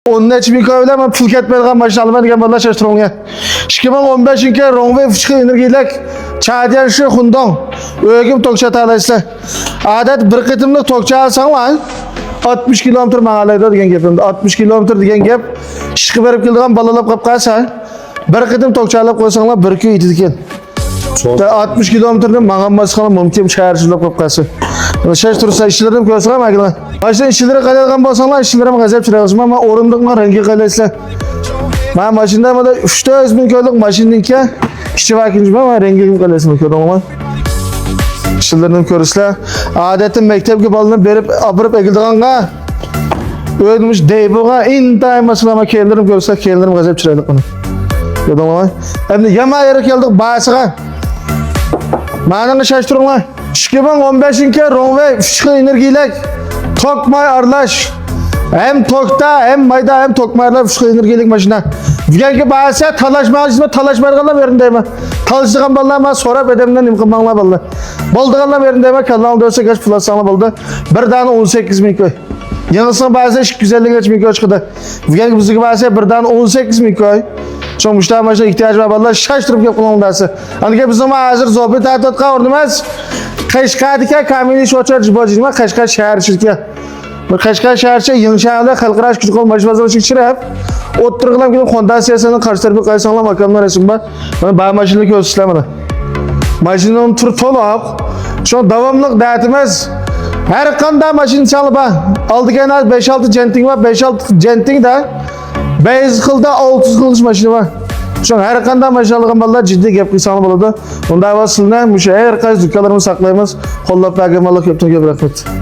Onun için bir kavga ama pul ketmeden başına alma diye bana şaşırtırım ya. 2015'inki Rongway fışkı enerjilik çadiyan şu Hundong ögüm tokça talaysa. Adet bir kıtımlık tokça alsan var. 60 kilometre mağalayda diyen gepimde. 60 kilometre diyen gep. Şıkı verip kildiğin balalap kap kalsa. Bir kıtım tokça alıp koysanlar bir köy itidiken. 60 kilometrede mağanması kalan mümkün şehirçilik kap kalsa. Şaş tursa işlerim koysanlar mı akıllı? Başta işleri kalırken bolsanlar işlerim gazap çırağısın ama orumduklar rengi kalırsa. Ben maşında ama da 300 bin köylük maşindinki işçi vakinci ama rengi kalırsa bakıyorum ama. İşlerim körüsler. Adetim mektep gibi balını berip apırıp ekildiğinga ödmüş deybuğa intay masılama kellerim görürse kellerim gazap çırağılık bunu. Gördün mü? Hem de yama yere geldik bağısığa. Manını şaştırınlar. 2015'inki Rongway fışkı enerjilik Tokmay Arlaş. Hem tokta hem mayda hem tokmaylar fışkı enerjilik maşına. Diyenki bağısa talaşmayla verindeyim. Talıştıgan ballarıma sonra bedemden imkanlarla ballar. Bolduğanla verindeyim. Kanalda olsa kaç pulasanla baldı. Bir tane 18 bin köy. Yanılsın bağısa iş güzellik geçmiyor köy çıkıdı. Diyenki bizdeki bağısa bir tane 18 bin köy. Çok müşteri maşına ihtiyacı var ballar. Şaştırıp yapılan dası. Anike bizim hazır zobit atatka ordumaz. Qashqadagi kamiliy shochar jibojima Qashqar shahar shirki. Bir Qashqar shaharcha Yingshahar xalqaro kuchqol majbazasi chirab, o'ttirg'lam kelib fondasiyasining qarshi tarbiya qaysanlar makamlar resim bor. Mana ba mashina ko'rsatlamadi. Mashinam tur to'liq. Shu davomliq da'atimiz har qanday mashina chalib bor. Oldiga 5-6 jenting bor, 5-6 jenting da 5 xilda 600 xil mashina bor. Şu her kanda maşallah ballar ciddi gap qilsanglar bo'ladi. Unda avval sizlarni musha har qaysi dukkanlarimizni saqlaymiz. Qo'llab bergan malak ko'pdan ko'p rahmat.